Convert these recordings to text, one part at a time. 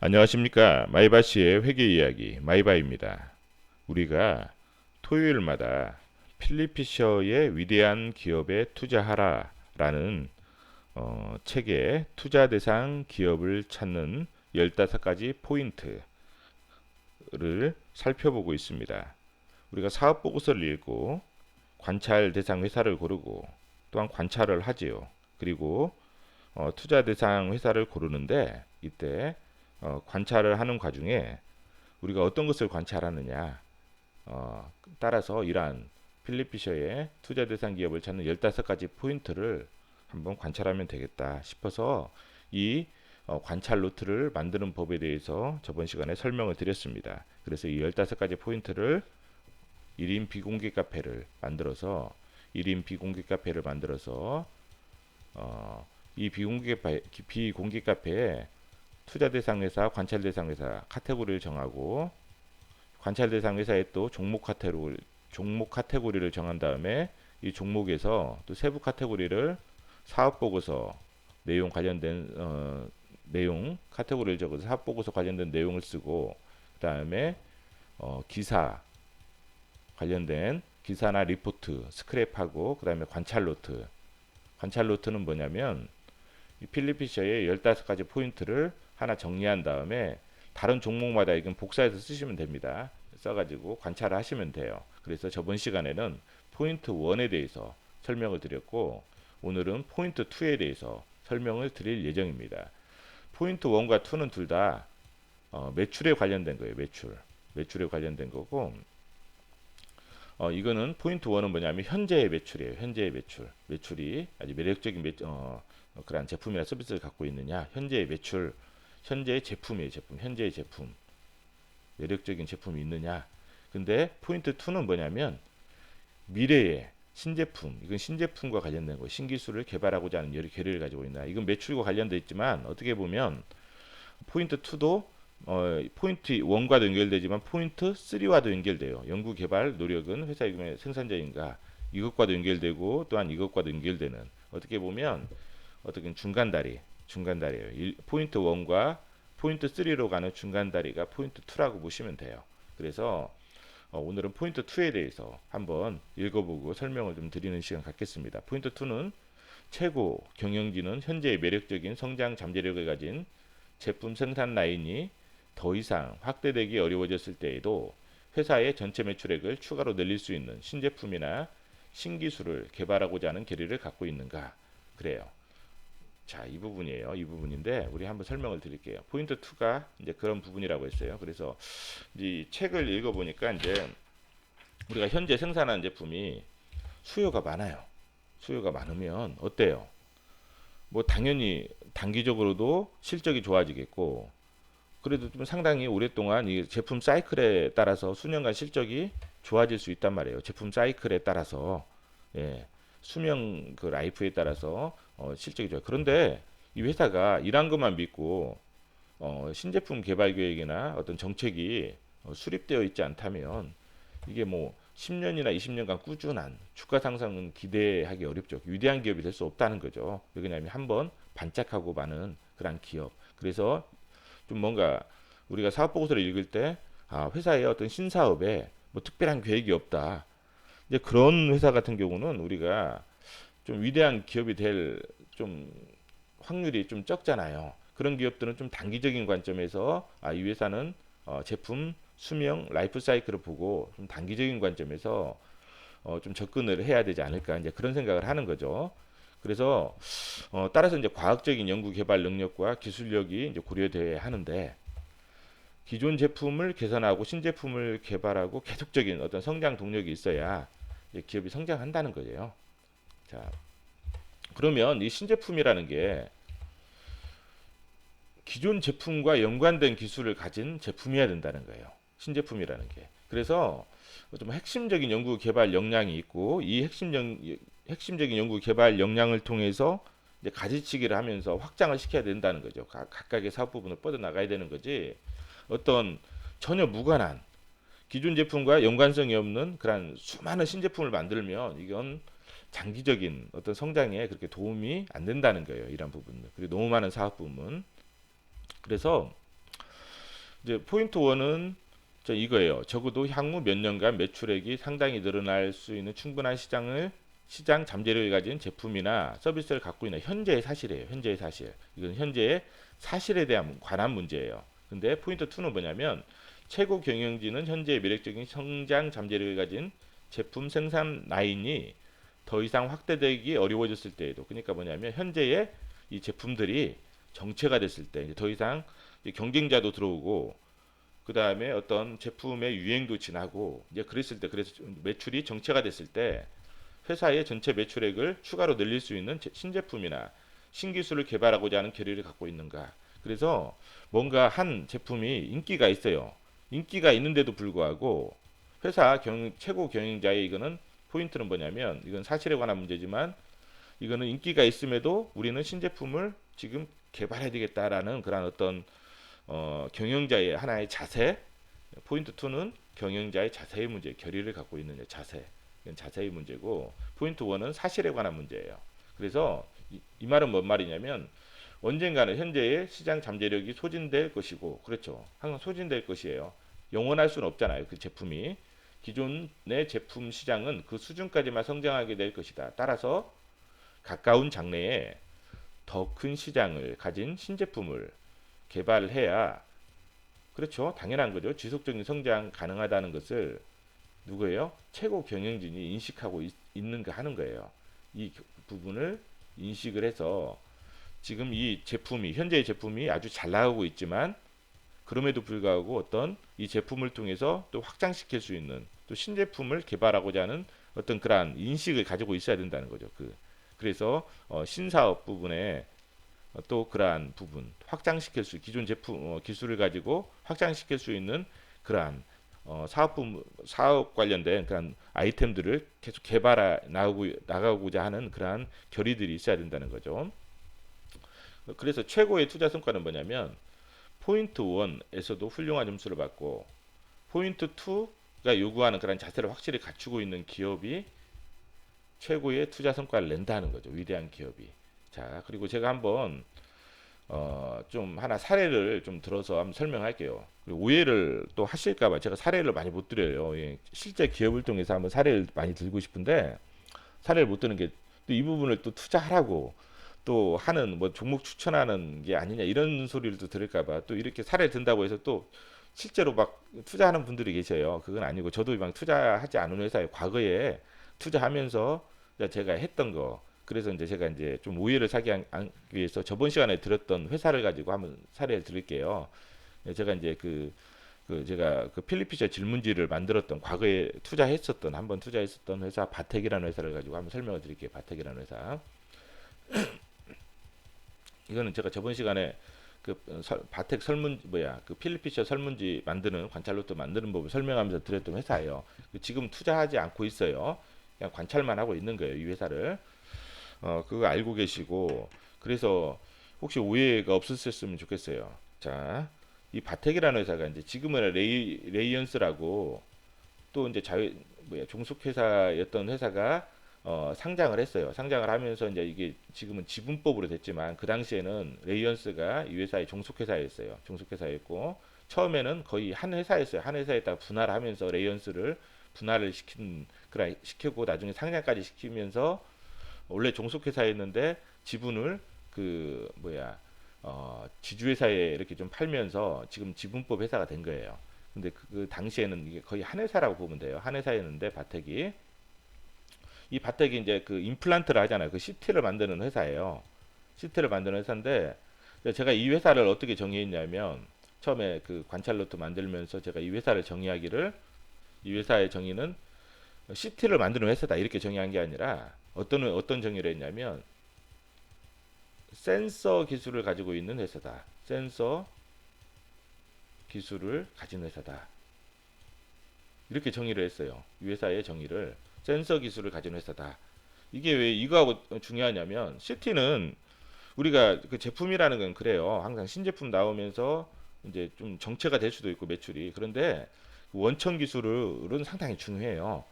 안녕하십니까. 마이바시의 회계 이야기 마이바입니다. 우리가 토요일마다 필립 피셔의 위대한 기업에 투자하라 라는 책의 투자 대상 기업을 찾는 15가지 포인트를 살펴보고 있습니다. 우리가 사업 보고서를 읽고 관찰 대상 회사를 고르고 또한 관찰을 하지요. 그리고 투자 대상 회사를 고르는데 이때 관찰을 하는 과정에 우리가 어떤 것을 관찰하느냐 따라서 이러한 필립 피셔의 투자 대상 기업을 찾는 15가지 포인트를 한번 관찰하면 되겠다 싶어서 이 관찰 노트를 만드는 법에 대해서 저번 시간에 설명을 드렸습니다. 그래서 이 15가지 포인트를 1인 비공개 카페를 만들어서 1인 비공개 카페를 만들어서 이 비공개 카페에 투자 대상 회사, 관찰 대상 회사 카테고리를 정하고 관찰 대상 회사에 또 종목 카테고리를 정한 다음에 이 종목에서 또 세부 카테고리를 사업 보고서 내용 관련된 내용 카테고리를 적어서 사업 보고서 관련된 내용을 쓰고 그다음에 기사 관련된 기사나 리포트 스크랩하고 그다음에 관찰 노트. 관찰 노트는 뭐냐면 이 필립 피셔의 15가지 포인트를 하나 정리한 다음에 다른 종목마다 이건 복사해서 쓰시면 됩니다. 써가지고 관찰을 하시면 돼요. 그래서 저번 시간에는 포인트 1에 대해서 설명을 드렸고 오늘은 포인트 2에 대해서 설명을 드릴 예정입니다. 포인트 1과 2는 둘 다 매출에 관련된 거예요. 매출에 관련된 거고 이거는 포인트 1은 뭐냐면 현재의 매출이에요. 현재의 매출이 아주 매력적인 그러한 제품이나 서비스를 갖고 있느냐, 현재의 매출, 현재의 제품이에요. 현재의 제품, 매력적인 제품이 있느냐. 근데 포인트 2는 뭐냐면 미래의 신제품, 이건 신제품과 관련된 거예요. 신기술을 개발하고자 하는 여러 계획을 가지고 있나. 이건 매출과 관련돼 있지만 어떻게 보면 포인트 2도 포인트 1과도 연결되지만 포인트 3와도 연결돼요. 연구 개발 노력은 회사의 생산자인가 이것과도 연결되고 또한 이것과도 연결되는 어떻게 보면 어떻게 중간다리예요. 포인트 1과 포인트 3로 가는 중간다리가 포인트 2라고 보시면 돼요. 그래서 오늘은 포인트 2에 대해서 한번 읽어보고 설명을 좀 드리는 시간 갖겠습니다. 포인트 2는 최고 경영진은 현재의 매력적인 성장 잠재력을 가진 제품 생산 라인이 더 이상 확대되기 어려워졌을 때에도 회사의 전체 매출액을 추가로 늘릴 수 있는 신제품이나 신기술을 개발하고자 하는 결의를 갖고 있는가. 그래요. 자, 이 부분이에요. 이 부분인데 우리 한번 설명을 드릴게요. 포인트 2가 이제 그런 부분이라고 했어요. 그래서 이 책을 읽어보니까 이제 우리가 현재 생산하는 제품이 수요가 많아요. 수요가 많으면 어때요? 뭐 당연히 단기적으로도 실적이 좋아지겠고 그래도 좀 상당히 오랫동안 이 제품 사이클에 따라서 수년간 실적이 좋아질 수 있단 말이에요. 제품 사이클에 따라서 예, 수명 그 라이프에 따라서 실적이 좋아요. 그런데 이 회사가 일한 것만 믿고 신제품 개발 계획이나 어떤 정책이 수립되어 있지 않다면 이게 뭐 10년이나 20년간 꾸준한 주가 상승은 기대하기 어렵죠. 위대한 기업이 될 수 없다는 거죠. 왜냐하면 한번 반짝하고 마는 그런 기업. 그래서 좀 뭔가 우리가 사업 보고서를 읽을 때 회사의 어떤 신사업에 뭐 특별한 계획이 없다. 이제 그런 회사 같은 경우는 우리가 좀 위대한 기업이 될 좀 확률이 좀 적잖아요. 그런 기업들은 좀 단기적인 관점에서 이 회사는 제품 수명 라이프 사이클을 보고 좀 단기적인 관점에서 좀 접근을 해야 되지 않을까 이제 그런 생각을 하는 거죠. 그래서 따라서 이제 과학적인 연구 개발 능력과 기술력이 이제 고려돼야 하는데 기존 제품을 개선하고 신제품을 개발하고 계속적인 어떤 성장 동력이 있어야 기업이 성장한다는 거예요. 자, 그러면 이 신제품이라는 게 기존 제품과 연관된 기술을 가진 제품이어야 된다는 거예요. 신제품이라는 게. 그래서 좀 핵심적인 연구 개발 역량이 있고 이 핵심적인 연구 개발 역량을 통해서 이제 가지치기를 하면서 확장을 시켜야 된다는 거죠. 각각의 사업 부분을 뻗어 나가야 되는 거지. 어떤 전혀 무관한 기존 제품과 연관성이 없는 그런 수많은 신제품을 만들면 이건 장기적인 어떤 성장에 그렇게 도움이 안 된다는 거예요. 이런 부분. 그리고 너무 많은 사업 부문. 그래서 이제 포인트 1은 이거예요. 적어도 향후 몇 년간 매출액이 상당히 늘어날 수 있는 충분한 시장 잠재력을 가진 제품이나 서비스를 갖고 있는 현재의 사실이에요. 현재의 사실. 이건 현재의 사실에 대한 관한 문제예요. 근데 포인트 2는 뭐냐면 최고 경영진은 현재의 매력적인 성장 잠재력을 가진 제품 생산 라인이 더 이상 확대되기 어려워졌을 때에도, 그러니까 뭐냐면 현재의 이 제품들이 정체가 됐을 때 이제 더 이상 경쟁자도 들어오고 그 다음에 어떤 제품의 유행도 지나고 이제 그랬을 때, 그래서 매출이 정체가 됐을 때 회사의 전체 매출액을 추가로 늘릴 수 있는 신제품이나 신기술을 개발하고자 하는 결의를 갖고 있는가. 그래서 뭔가 한 제품이 인기가 있어요. 인기가 있는데도 불구하고 회사 최고 경영자의 이거는 포인트는 뭐냐면, 이건 사실에 관한 문제지만 이거는 인기가 있음에도 우리는 신제품을 지금 개발해야 되겠다라는 그런 어떤 경영자의 하나의 자세. 포인트 2는 경영자의 자세의 문제, 결의를 갖고 있는 자세. 이건 자세의 문제고, 포인트 1은 사실에 관한 문제예요. 그래서 이 말은 뭔 말이냐면 언젠가는 현재의 시장 잠재력이 소진될 것이고, 그렇죠. 항상 소진될 것이에요. 영원할 수는 없잖아요. 그 제품이. 기존의 제품 시장은 그 수준까지만 성장하게 될 것이다. 따라서 가까운 장래에 더 큰 시장을 가진 신제품을 개발해야, 그렇죠. 당연한 거죠. 지속적인 성장 가능하다는 것을 누구예요? 최고 경영진이 인식하고 있는가 하는 거예요. 이 부분을 인식을 해서 지금 이 제품이, 현재의 제품이 아주 잘 나가고 있지만 그럼에도 불구하고 어떤 이 제품을 통해서 또 확장시킬 수 있는 또 신제품을 개발하고자 하는 어떤 그러한 인식을 가지고 있어야 된다는 거죠. 그래서 신사업 부분에 또 그러한 부분 확장시킬 수, 기존 제품 기술을 가지고 확장시킬 수 있는 그러한 사업 관련된 그런 아이템들을 계속 개발해 나가고자 하는 그러한 결의들이 있어야 된다는 거죠. 그래서 최고의 투자 성과는 뭐냐면 포인트 1에서도 훌륭한 점수를 받고 포인트 2가 요구하는 그런 자세를 확실히 갖추고 있는 기업이 최고의 투자 성과를 낸다는 거죠. 위대한 기업이. 자, 그리고 제가 한번 좀 하나 사례를 좀 들어서 한번 설명할게요. 그리고 오해를 또 하실까봐 제가 사례를 많이 못 드려요. 예, 실제 기업을 통해서 한번 사례를 많이 들고 싶은데 사례를 못 드는 게 또 이 부분을 또 투자하라고 또 하는 뭐 종목 추천하는 게 아니냐 이런 소리를 또 들을까봐 또 이렇게 사례 든다고 해서 또 실제로 막 투자하는 분들이 계셔요. 그건 아니고 저도 막 투자하지 않은 회사에 과거에 투자하면서 제가 했던 거, 그래서 이제 제가 이제 좀 오해를 사기 위해서 저번 시간에 들었던 회사를 가지고 한번 사례를 드릴게요. 제가 이제 제가 그 필리피셔 질문지를 만들었던 과거에 한번 투자했었던 회사 바텍이라는 회사를 가지고 한번 설명을 드릴게요. 바텍이라는 회사. 이거는 제가 저번 시간에 바텍 그 필리피셔 설문지 만드는 관찰로트 만드는 법을 설명하면서 드렸던 회사예요. 지금 투자하지 않고 있어요. 그냥 관찰만 하고 있는 거예요. 이 회사를. 그거 알고 계시고, 그래서 혹시 오해가 없으셨으면 좋겠어요. 자, 이 바텍이라는 회사가 이제 지금은 레이언스라고 또 이제 종속회사였던 회사가 상장을 했어요. 상장을 하면서 이제 이게 지금은 지분법으로 됐지만 그 당시에는 레이언스가 이 회사의 종속회사였어요. 종속회사였고 처음에는 거의 한 회사였어요. 한 회사에다 분할을 하면서 레이언스를 분할을 시키고 나중에 상장까지 시키면서 원래 종속회사였는데 지분을 지주회사에 이렇게 좀 팔면서 지금 지분법 회사가 된 거예요. 근데 그 당시에는 이게 거의 한 회사라고 보면 돼요. 한 회사였는데 이 바텍이 이제 그 임플란트를 하잖아요. 그 CT를 만드는 회사예요. CT를 만드는 회사인데 제가 이 회사를 어떻게 정의했냐면 처음에 그 관찰로트 만들면서 제가 이 회사를 정의하기를 이 회사의 정의는 CT를 만드는 회사다 이렇게 정의한 게 아니라 어떤 정의를 했냐면 센서 기술을 가지고 있는 회사다. 센서 기술을 가진 회사다. 이렇게 정의를 했어요. 이 회사의 정의를 센서 기술을 가진 회사다. 이게 왜 이거하고 중요하냐면 CT는 우리가 그 제품이라는 건 그래요. 항상 신제품 나오면서 이제 좀 정체가 될 수도 있고 매출이. 그런데 원천 기술은 상당히 중요해요.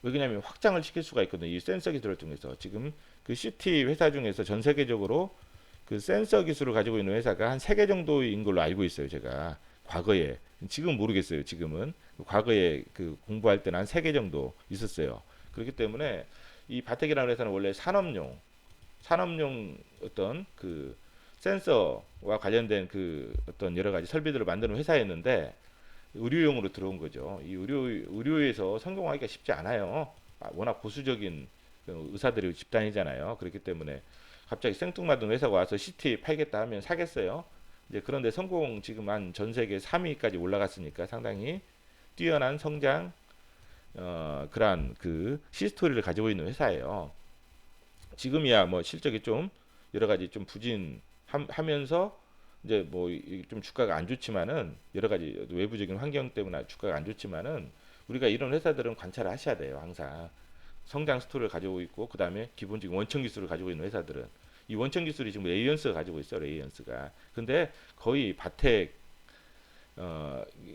왜냐하면 확장을 시킬 수가 있거든요. 이 센서 기술을 통해서. 지금 그 CT 회사 중에서 전 세계적으로 그 센서 기술을 가지고 있는 회사가 한 3개 정도인 걸로 알고 있어요. 제가 과거에 지금 모르겠어요. 지금은 과거에 그 공부할 때는 한 3개 정도 있었어요. 그렇기 때문에 이 바텍이라는 회사는 원래 산업용 어떤 그 센서와 관련된 그 어떤 여러 가지 설비들을 만드는 회사였는데 의료용으로 들어온 거죠. 이 의료에서 성공하기가 쉽지 않아요. 워낙 보수적인 그 의사들이 집단이잖아요. 그렇기 때문에 갑자기 생뚱맞은 회사가 와서 CT 팔겠다 하면 사겠어요. 이제 그런데 성공 지금 한 전 세계 3위까지 올라갔으니까 상당히 뛰어난 성장 그러한 그 히스토리를 가지고 있는 회사예요. 지금이야 뭐 실적이 좀 여러 가지 좀 부진하면서 이제 뭐 좀 주가가 안 좋지만은 여러 가지 외부적인 환경 때문에 주가가 안 좋지만은 우리가 이런 회사들은 관찰을 하셔야 돼요. 항상 성장 스토리를 가지고 있고 그 다음에 기본적인 원천 기술을 가지고 있는 회사들은 이 원천 기술이 지금 레이언스가 가지고 있어요. 레이언스가. 근데 거의 바텍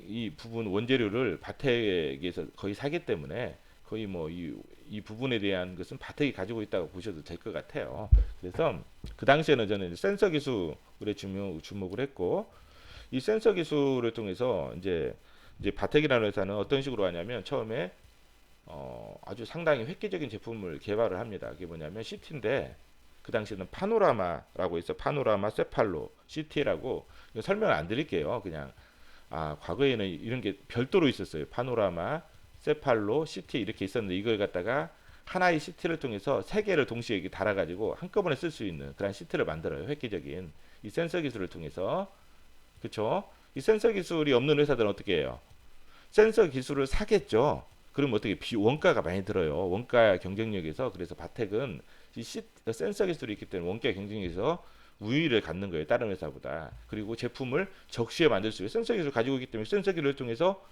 이 부분 원재료를 바텍에서 거의 사기 때문에 거의 뭐 이 부분에 대한 것은 바텍이 가지고 있다고 보셔도 될 것 같아요. 그래서 그 당시에는 저는 센서 기술에 주목을 했고 이 센서 기술을 통해서 이제 바텍이라는 회사는 어떤 식으로 하냐면 처음에 아주 상당히 획기적인 제품을 개발을 합니다. 그게 뭐냐면 CT인데 그 당시에는 파노라마라고 있어. 파노라마 세팔로 CT라고 설명을 안 드릴게요. 그냥 과거에는 이런 게 별도로 있었어요. 파노라마, 세팔로, CT 이렇게 있었는데 이걸 갖다가 하나의 CT를 통해서 3개를 동시에 이렇게 달아가지고 한꺼번에 쓸 수 있는 그런 CT를 만들어요. 획기적인 이 센서 기술을 통해서. 그쵸? 이 센서 기술이 없는 회사들은 어떻게 해요? 센서 기술을 사겠죠. 그럼 어떻게 원가가 많이 들어요. 원가 경쟁력에서. 그래서 바텍은 센서 기술이 있기 때문에 원가 경쟁력에서 우위를 갖는 거예요. 다른 회사보다. 그리고 제품을 적시에 만들 수 있어요. 센서 기술을 가지고 있기 때문에 센서 기술을 통해서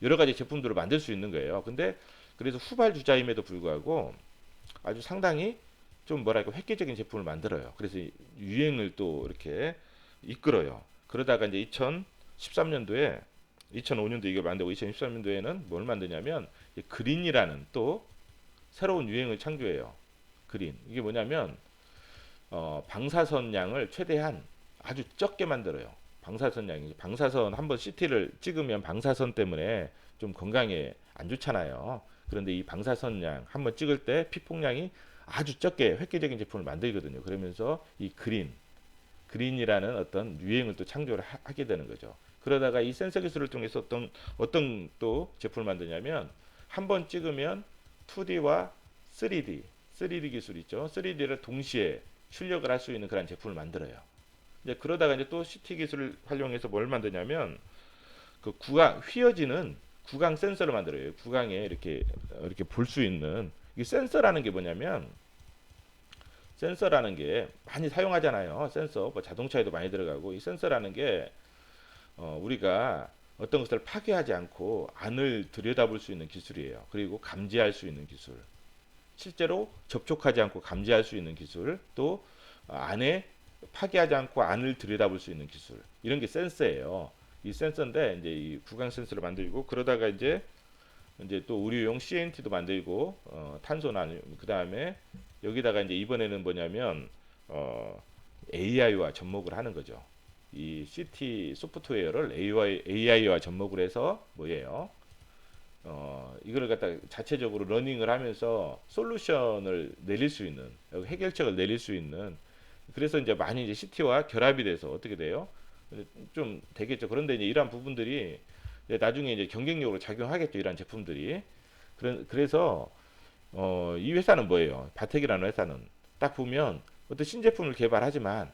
여러 가지 제품들을 만들 수 있는 거예요. 근데 그래서 후발주자임에도 불구하고 아주 상당히 좀 뭐랄까 획기적인 제품을 만들어요. 그래서 유행을 또 이렇게 이끌어요. 그러다가 이제 2013년도에 2005년도 이걸 만들고 2013년도에는 뭘 만드냐면 그린이라는 또 새로운 유행을 창조해요. 그린. 이게 뭐냐면 방사선 양을 최대한 아주 적게 만들어요. 방사선 양이 방사선 한번 CT를 찍으면 방사선 때문에 좀 건강에 안 좋잖아요. 그런데 이 방사선 양 한번 찍을 때 피폭량이 아주 적게 획기적인 제품을 만들거든요. 그러면서 이 그린이라는 어떤 유행을 또 창조를 하게 되는 거죠. 그러다가 이 센서 기술을 통해서 어떤 또 제품을 만드냐면 한번 찍으면 2D와 3D 기술 있죠. 3D를 동시에 출력을 할 수 있는 그런 제품을 만들어요. 이제 그러다가 이제 또 CT 기술을 활용해서 뭘 만드냐면 그 휘어지는 구강 센서를 만들어요. 구강에 이렇게 볼 수 있는 이 센서라는 게 뭐냐면 센서라는 게 많이 사용하잖아요. 센서 뭐 자동차에도 많이 들어가고 이 센서라는 게 우리가 어떤 것을 파괴하지 않고 안을 들여다볼 수 있는 기술이에요. 그리고 감지할 수 있는 기술. 실제로 접촉하지 않고 감지할 수 있는 기술, 또 안에 파괴하지 않고 안을 들여다볼 수 있는 기술. 이런 게 센서예요. 이 센서인데 이제 이 구강 센서를 만들고 그러다가 이제 또 의료용 CNT도 만들고 탄소 나눔 그다음에 여기다가 이제 이번에는 뭐냐면 AI와 접목을 하는 거죠. 이 CT 소프트웨어를 AI와 접목을 해서 뭐예요? 이거를 갖다 자체적으로 러닝을 하면서 솔루션을 내릴 수 있는 해결책을 내릴 수 있는 그래서 이제 많이 이제 CT와 결합이 돼서 어떻게 돼요? 좀 되겠죠. 그런데 이제 이러한 부분들이 이제 나중에 이제 경쟁력으로 작용하겠죠. 이러한 제품들이. 그래서 이 회사는 뭐예요? 바텍이라는 회사는 딱 보면 어떤 신제품을 개발하지만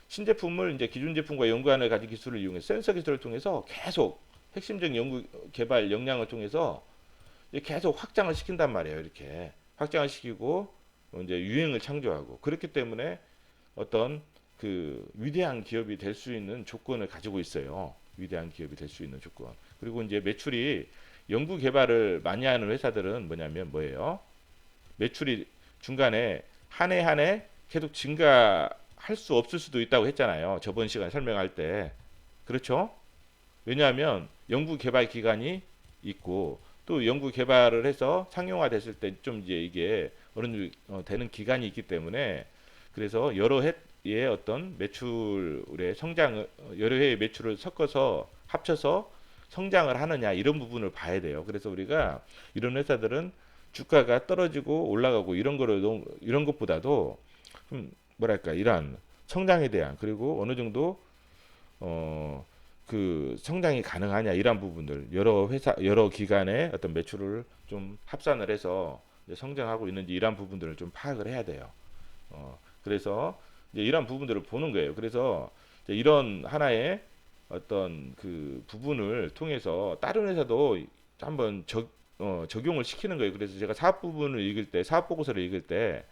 신제품을 이제 기존 제품과 연관을 가진 기술을 이용해 센서 기술을 통해서 계속 핵심적인 연구 개발 역량을 통해서 계속 확장을 시킨단 말이에요. 이렇게 확장을 시키고 이제 유행을 창조하고 그렇기 때문에 어떤 그 위대한 기업이 될 수 있는 조건을 가지고 있어요. 위대한 기업이 될 수 있는 조건. 그리고 이제 매출이 연구 개발을 많이 하는 회사들은 뭐냐면 뭐예요? 매출이 중간에 한 해 한 해 계속 증가할 수 없을 수도 있다고 했잖아요. 저번 시간에 설명할 때. 그렇죠? 왜냐하면 연구 개발 기간이 있고 또 연구 개발을 해서 상용화 됐을 때 좀 이제 이게 어느 정도 되는 기간이 있기 때문에 그래서 여러 해의 어떤 매출의 성장을 여러 해의 매출을 섞어서 합쳐서 성장을 하느냐 이런 부분을 봐야 돼요. 그래서 우리가 이런 회사들은 주가가 떨어지고 올라가고 이런 거를 이런 것보다도 좀 뭐랄까 이러한 성장에 대한 그리고 어느 정도 어 그 성장이 가능하냐 이런 부분들 여러 회사 여러 기관의 어떤 매출을 좀 합산을 해서 이제 성장하고 있는지 이런 부분들을 좀 파악을 해야 돼요. 그래서 이제 이런 부분들을 보는 거예요. 그래서 이제 이런 하나의 어떤 그 부분을 통해서 다른 회사도 한번 적용을 시키는 거예요. 그래서 제가 사업 부분을 읽을 때, 사업 보고서를 읽을 때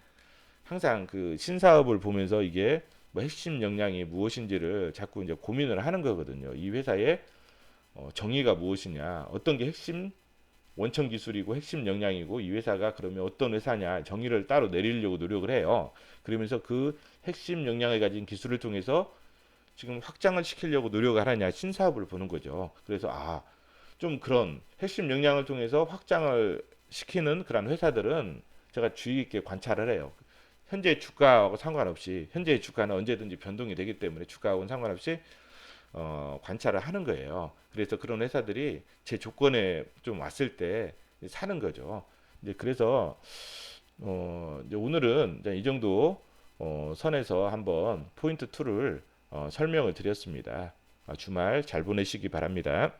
항상 그 신사업을 보면서 이게 뭐 핵심 역량이 무엇인지를 자꾸 이제 고민을 하는 거거든요. 이 회사의 정의가 무엇이냐, 어떤 게 핵심 원천 기술이고 핵심 역량이고 이 회사가 그러면 어떤 회사냐 정의를 따로 내리려고 노력을 해요. 그러면서 그 핵심 역량을 가진 기술을 통해서 지금 확장을 시키려고 노력을 하느냐 신사업을 보는 거죠. 그래서 좀 그런 핵심 역량을 통해서 확장을 시키는 그런 회사들은 제가 주의 깊게 관찰을 해요. 현재 주가하고 상관없이 현재의 주가는 언제든지 변동이 되기 때문에 주가하고는 상관없이 관찰을 하는 거예요. 그래서 그런 회사들이 제 조건에 좀 왔을 때 사는 거죠. 이제 그래서 이제 오늘은 이제 이 정도 선에서 한번 포인트 2를 설명을 드렸습니다. 주말 잘 보내시기 바랍니다.